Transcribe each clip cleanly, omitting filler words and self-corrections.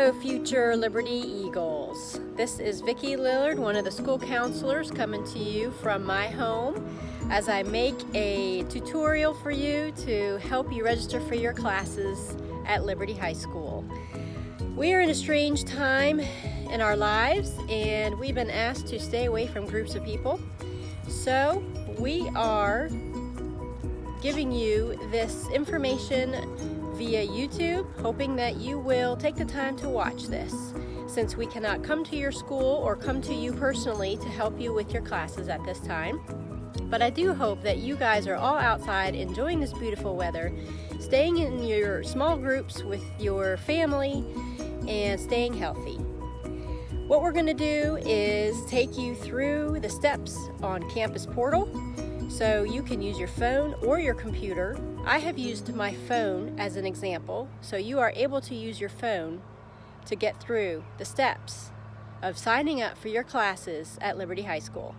Hello, future Liberty Eagles. This is Vicki Lillard, one of the school counselors, coming to you from my home as I make a tutorial for you to help you register for your classes at Liberty High School. We are in a strange time in our lives, and we've been asked to stay away from groups of people. So we are giving you this information via YouTube, hoping that you will take the time to watch this, since we cannot come to your school or come to you personally to help you with your classes at this time. But I do hope that you guys are all outside enjoying this beautiful weather, staying in your small groups with your family, and staying healthy. What we're going to do is take you through the steps on Campus Portal, so you can use your phone or your computer. I have used my phone as an example, so you are able to use your phone to get through the steps of signing up for your classes at Liberty High School.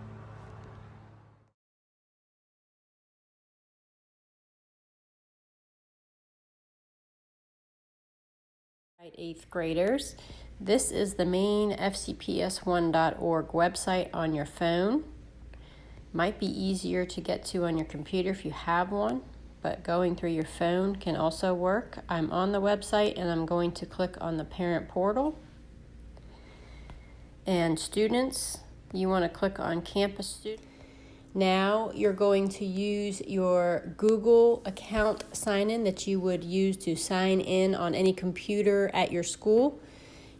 Right, 8th graders, this is the main fcps1.org website on your phone. Might be easier to get to on your computer if you have one, but going through your phone can also work. I'm on the website and I'm going to click on the parent portal. And students, you want to click on campus student. Now you're going to use your Google account sign-in that you would use to sign in on any computer at your school.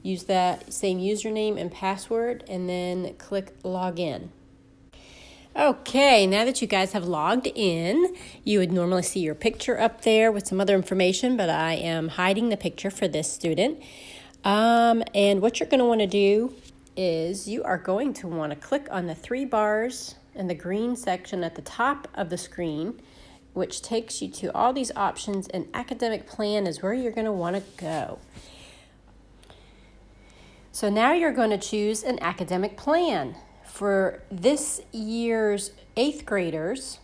Use that same username and password and then click login. Okay, now that you guys have logged in, you would normally see your picture up there with some other information, but I am hiding the picture for this student. And what you're going to want to do is you are going to want to click on the 3 bars in the green section at the top of the screen, which takes you to all these options, and academic plan is where you're going to want to go. So now you're going to choose an academic plan. For this year's 8th graders,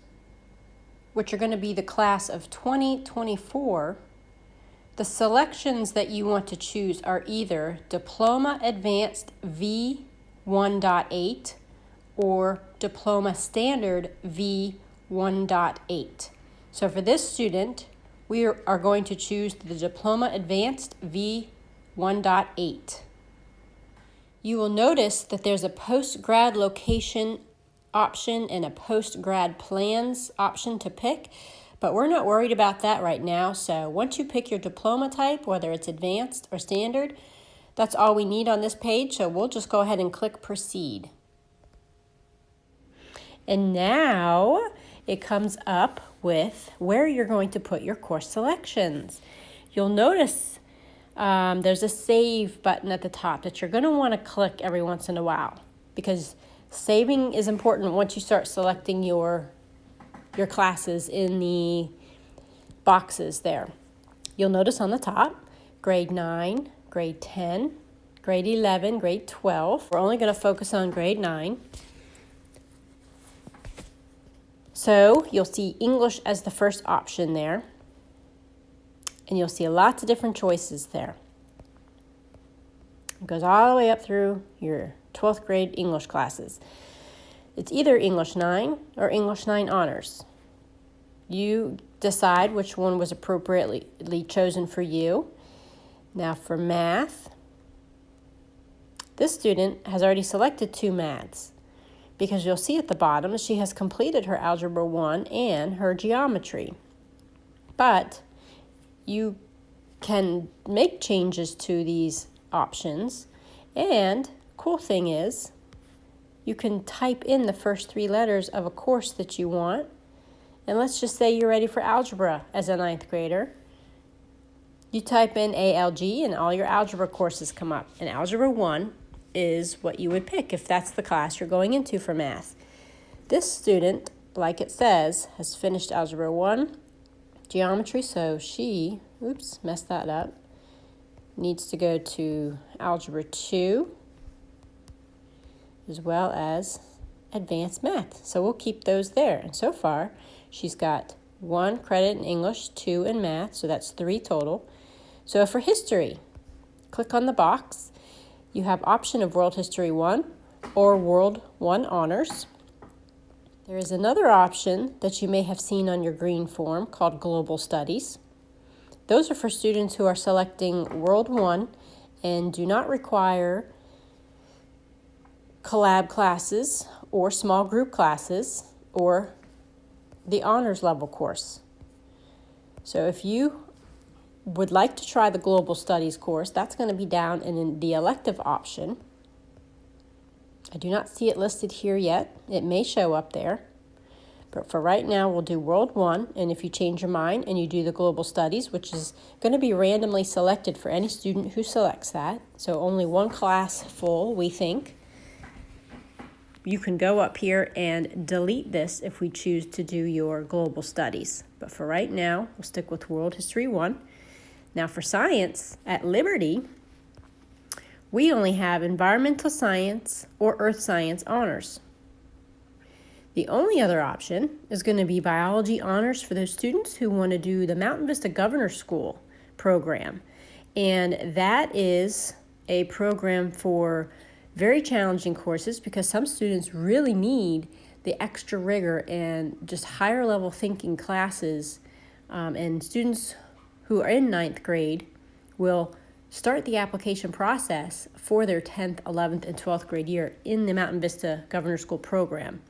which are going to be the class of 2024, the selections that you want to choose are either Diploma Advanced V1.8 or Diploma Standard V1.8. So for this student, we are going to choose the Diploma Advanced V1.8. You will notice that there's a post-grad location option and a post-grad plans option to pick, but we're not worried about that right now. So once you pick your diploma type, whether it's advanced or standard, that's all we need on this page. So we'll just go ahead and click proceed. And now it comes up with where you're going to put your course selections. You'll notice there's a save button at the top that you're going to want to click every once in a while, because saving is important once you start selecting your classes in the boxes there. You'll notice on the top, grade 9, grade 10, grade 11, grade 12. We're only going to focus on grade 9. So you'll see English as the first option there. And you'll see lots of different choices there. It goes all the way up through your 12th grade English classes. It's either English 9 or English 9 Honors. You decide which one was appropriately chosen for you. Now for math, this student has already selected 2 maths, because you'll see at the bottom that she has completed her Algebra 1 and her geometry. But you can make changes to these options, and cool thing is you can type in the first 3 letters of a course that you want. And let's just say you're ready for algebra as a 9th grader. You type in ALG and all your algebra courses come up, and Algebra 1 is what you would pick if that's the class you're going into for math. This student, like it says, has finished Algebra 1 geometry, so she, messed that up, needs to go to Algebra 2 as well as advanced math. So we'll keep those there. And so far, she's got 1 credit in English, 2 in math, so that's 3 total. So for history, click on the box. You have option of World History 1 or World 1 Honors. There is another option that you may have seen on your green form called Global Studies. Those are for students who are selecting World 1 and do not require collab classes or small group classes or the honors level course. So if you would like to try the Global Studies course, that's going to be down in the elective option. I do not see it listed here yet. It may show up there. But for right now, we'll do World 1, and if you change your mind and you do the Global Studies, which is going to be randomly selected for any student who selects that, so only one class full, we think, you can go up here and delete this if we choose to do your Global Studies. But for right now, we'll stick with World History 1. Now for science, at Liberty, we only have Environmental Science or Earth Science Honors. The only other option is going to be Biology Honors for those students who want to do the Mountain Vista Governor's School program. And that is a program for very challenging courses because some students really need the extra rigor and just higher level thinking classes. And students who are in 9th grade will start the application process for their 10th, 11th, and 12th grade year in the Mountain Vista Governor's School program.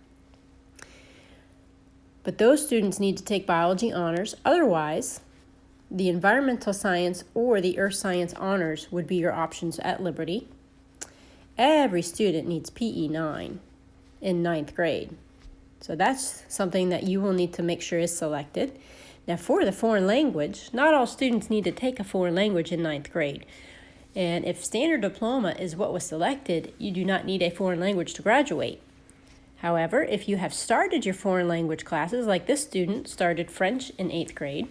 But those students need to take biology honors. Otherwise, the environmental science or the earth science honors would be your options at Liberty. Every student needs PE 9 in 9th grade. So that's something that you will need to make sure is selected. Now for the foreign language, not all students need to take a foreign language in 9th grade. And if standard diploma is what was selected, you do not need a foreign language to graduate. However, if you have started your foreign language classes, like this student started French in 8th grade,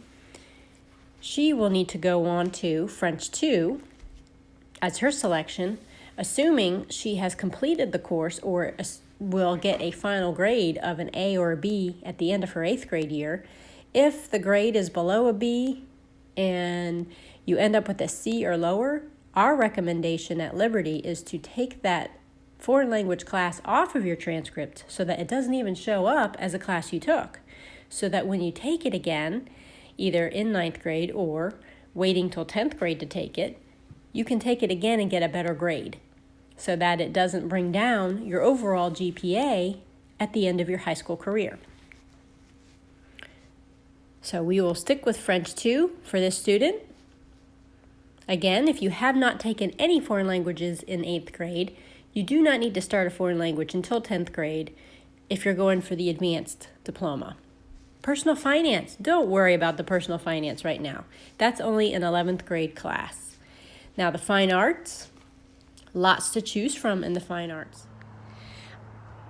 she will need to go on to French 2 as her selection, assuming she has completed the course or will get a final grade of an A or a B at the end of her 8th grade year. If the grade is below a B and you end up with a C or lower, our recommendation at Liberty is to take that foreign language class off of your transcript so that it doesn't even show up as a class you took. So that when you take it again, either in 9th grade or waiting till 10th grade to take it, you can take it again and get a better grade so that it doesn't bring down your overall GPA at the end of your high school career. So we will stick with French 2 for this student. Again, if you have not taken any foreign languages in 8th grade, you do not need to start a foreign language until 10th grade if you're going for the advanced diploma. Personal finance, don't worry about the personal finance right now. That's only an 11th grade class. Now the fine arts, lots to choose from in the fine arts.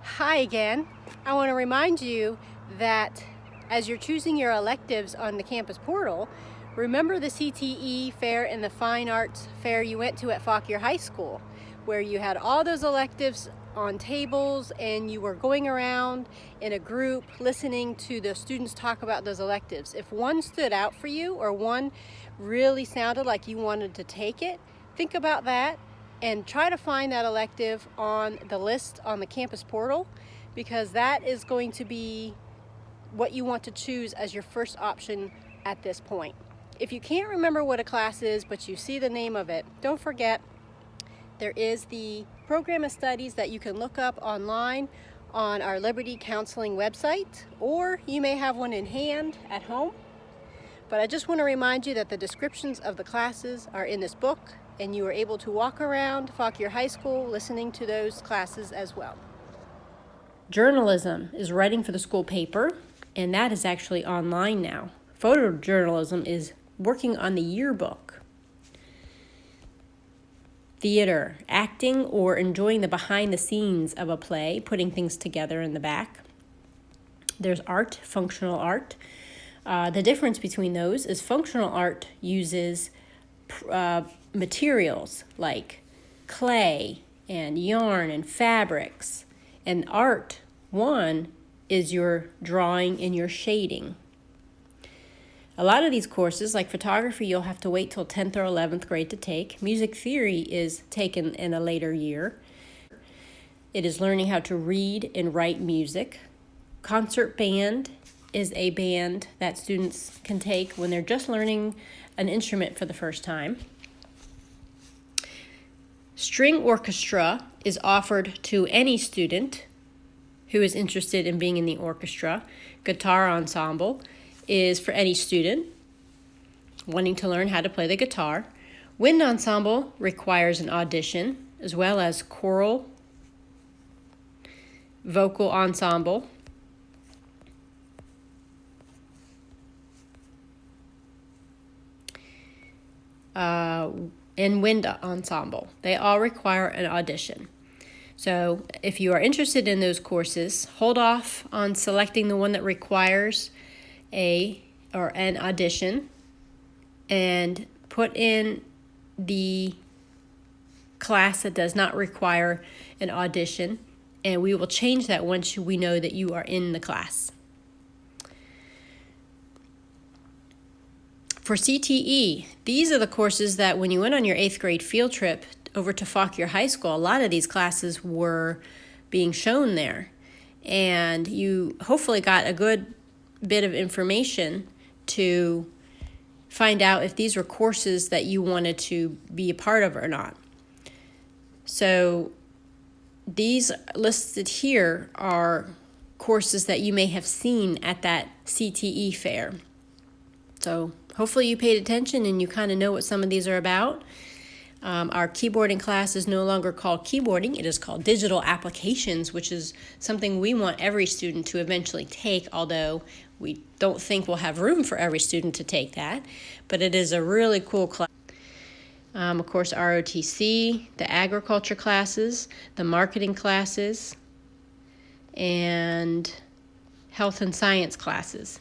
Hi again. I want to remind you that as you're choosing your electives on the campus portal, remember the CTE fair and the fine arts fair you went to at Fauquier High School, where you had all those electives on tables and you were going around in a group listening to the students talk about those electives. If one stood out for you or one really sounded like you wanted to take it, think about that and try to find that elective on the list on the campus portal, because that is going to be what you want to choose as your first option at this point. If you can't remember what a class is, but you see the name of it, don't forget there is the program of studies that you can look up online on our Liberty Counseling website, or you may have one in hand at home. But I just want to remind you that the descriptions of the classes are in this book, and you are able to walk around Fauquier High School listening to those classes as well. Journalism is writing for the school paper, and that is actually online now. Photojournalism is working on the yearbook. Theater, acting or enjoying the behind the scenes of a play, putting things together in the back. There's art, functional art. The difference between those is functional art uses materials like clay and yarn and fabrics. And art, one, is your drawing and your shading. A lot of these courses, like photography, you'll have to wait till 10th or 11th grade to take. Music theory is taken in a later year. It is learning how to read and write music. Concert band is a band that students can take when they're just learning an instrument for the first time. String orchestra is offered to any student who is interested in being in the orchestra. Guitar ensemble is for any student wanting to learn how to play the guitar. Wind ensemble requires an audition, as well as choral, vocal ensemble, and wind ensemble. They all require an audition. So if you are interested in those courses, hold off on selecting the one that requires an audition and put in the class that does not require an audition, and we will change that once we know that you are in the class. For CTE, these are the courses that when you went on your 8th grade field trip over to Fauquier High School, a lot of these classes were being shown there. And you hopefully got a good bit of information to find out if these were courses that you wanted to be a part of or not. So these listed here are courses that you may have seen at that CTE fair. So hopefully you paid attention and you kind of know what some of these are about. Our keyboarding class is no longer called keyboarding. It is called digital applications, which is something we want every student to eventually take, although we don't think we'll have room for every student to take that. But it is a really cool class. Of course, ROTC, the agriculture classes, the marketing classes, and health and science classes.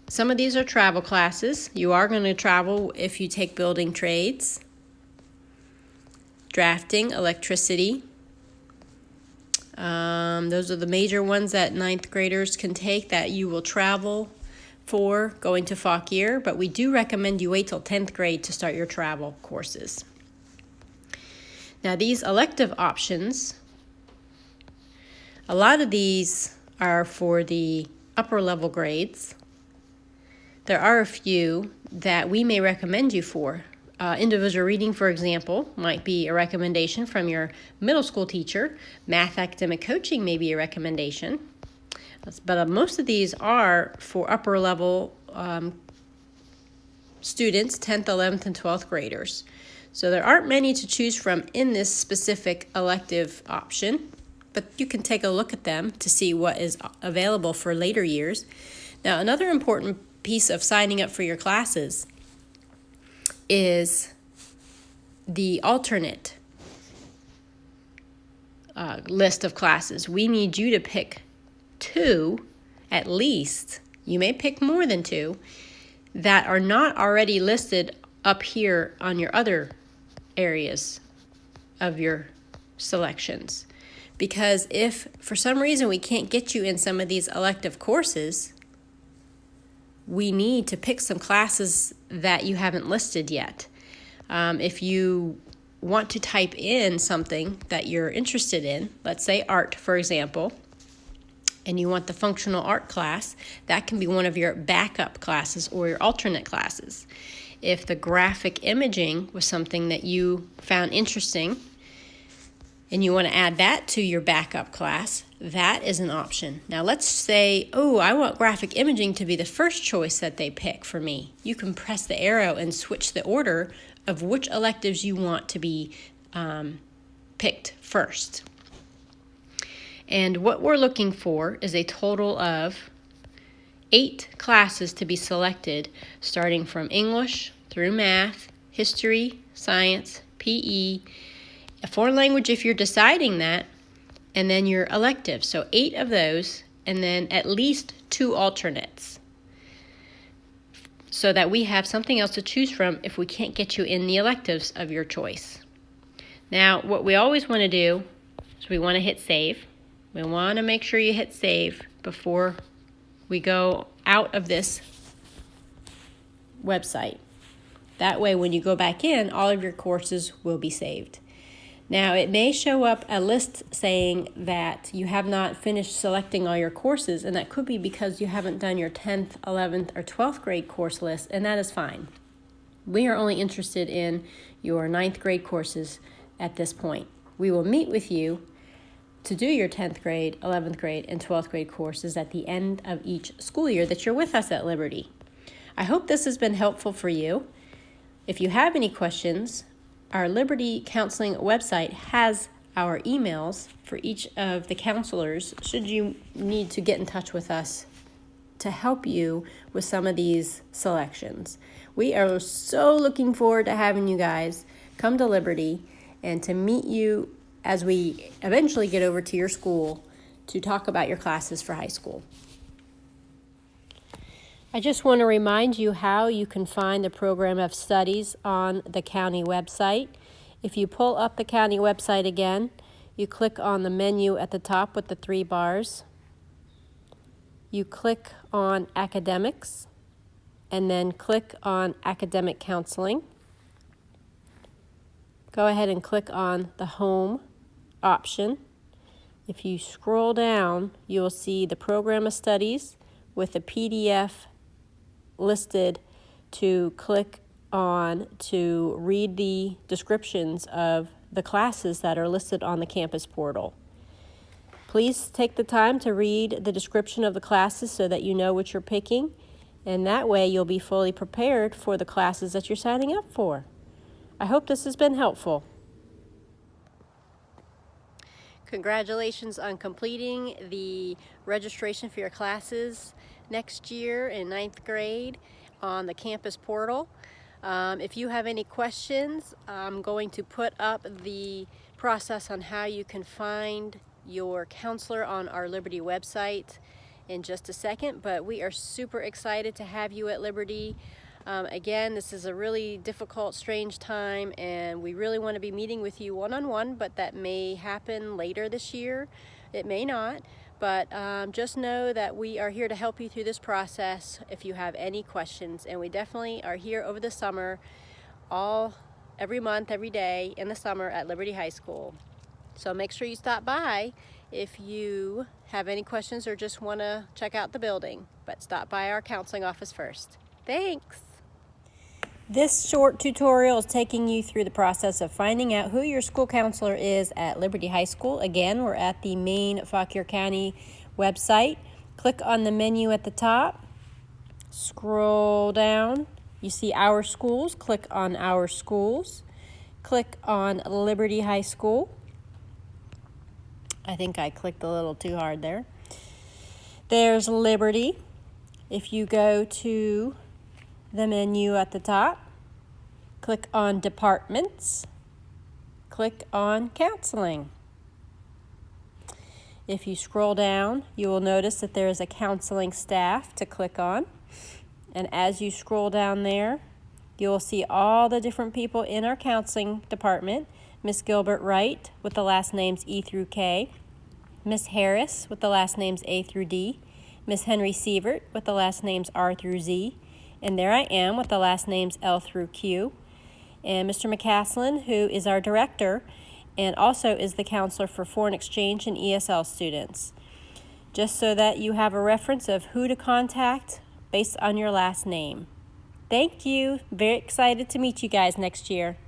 Some of these are travel classes. You are going to travel if you take building trades, drafting, electricity. Those are the major ones that 9th graders can take that you will travel for going to Fauquier, but we do recommend you wait till 10th grade to start your travel courses. Now these elective options, a lot of these are for the upper level grades. There are a few that we may recommend you for. Individual reading, for example, might be a recommendation from your middle school teacher. Math academic coaching may be a recommendation. But most of these are for upper level students, 10th, 11th, and 12th graders. So there aren't many to choose from in this specific elective option, but you can take a look at them to see what is available for later years. Now, another important piece of signing up for your classes is the alternate list of classes. We need you to pick 2 at least. You may pick more than 2 that are not already listed up here on your other areas of your selections. Because if for some reason we can't get you in some of these elective courses, we need to pick some classes that you haven't listed yet. If you want to type in something that you're interested in, let's say art, for example, and you want the functional art class, that can be one of your backup classes or your alternate classes. If the graphic imaging was something that you found interesting and you want to add that to your backup class, that is an option. Now let's say, I want graphic imaging to be the first choice that they pick for me. You can press the arrow and switch the order of which electives you want to be picked first. And what we're looking for is a total of 8 classes to be selected, starting from English through math, history, science, PE, a foreign language if you're deciding that, and then your electives. So 8 of those, and then at least 2 alternates, so that we have something else to choose from if we can't get you in the electives of your choice. Now, what we always want to do is we want to hit save. We want to make sure you hit save before we go out of this website. That way, when you go back in, all of your courses will be saved. Now, it may show up a list saying that you have not finished selecting all your courses, and that could be because you haven't done your 10th, 11th, or 12th grade course list, and that is fine. We are only interested in your 9th grade courses at this point. We will meet with you to do your 10th grade, 11th grade, and 12th grade courses at the end of each school year that you're with us at Liberty. I hope this has been helpful for you. If you have any questions, our Liberty Counseling website has our emails for each of the counselors should you need to get in touch with us to help you with some of these selections. We are so looking forward to having you guys come to Liberty and to meet you as we eventually get over to your school to talk about your classes for high school. I just want to remind you how you can find the program of studies on the county website. If you pull up the county website again, you click on the menu at the top with the 3 bars. You click on academics and then click on academic counseling. Go ahead and click on the home option. If you scroll down, you'll see the program of studies with a PDF listed to click on to read the descriptions of the classes that are listed on the campus portal. Please take the time to read the description of the classes so that you know what you're picking, and that way you'll be fully prepared for the classes that you're signing up for. I hope this has been helpful. Congratulations on completing the registration for your classes next year in 9th grade on the campus portal. If you have any questions, I'm going to put up the process on how you can find your counselor on our Liberty website in just a second, but we are super excited to have you at Liberty. Again, this is a really difficult, strange time, and we really want to be meeting with you one-on-one, but that may happen later this year. It may not, but just know that we are here to help you through this process if you have any questions, and we definitely are here over the summer, every month, every day in the summer at Liberty High School. So make sure you stop by if you have any questions or just want to check out the building, but stop by our counseling office first. Thanks! This short tutorial is taking you through the process of finding out who your school counselor is at Liberty High School. Again, we're at the main Fauquier County website. Click on the menu at the top. Scroll down. You see Our Schools. Click on Our Schools. Click on Liberty High School. I think I clicked a little too hard there. There's Liberty. If you go to the menu at the top, click on Departments, click on Counseling. If you scroll down, you will notice that there is a counseling staff to click on, and as you scroll down there, you will see all the different people in our counseling department. Miss Gilbert Wright with the last names E through K, Miss Harris with the last names A through D, Miss Henry Sievert with the last names R through Z, and there I am with the last names L through Q, and Mr. McCaslin, who is our director and also is the counselor for foreign exchange and ESL students. Just so that you have a reference of who to contact based on your last name. Thank you. Very excited to meet you guys next year.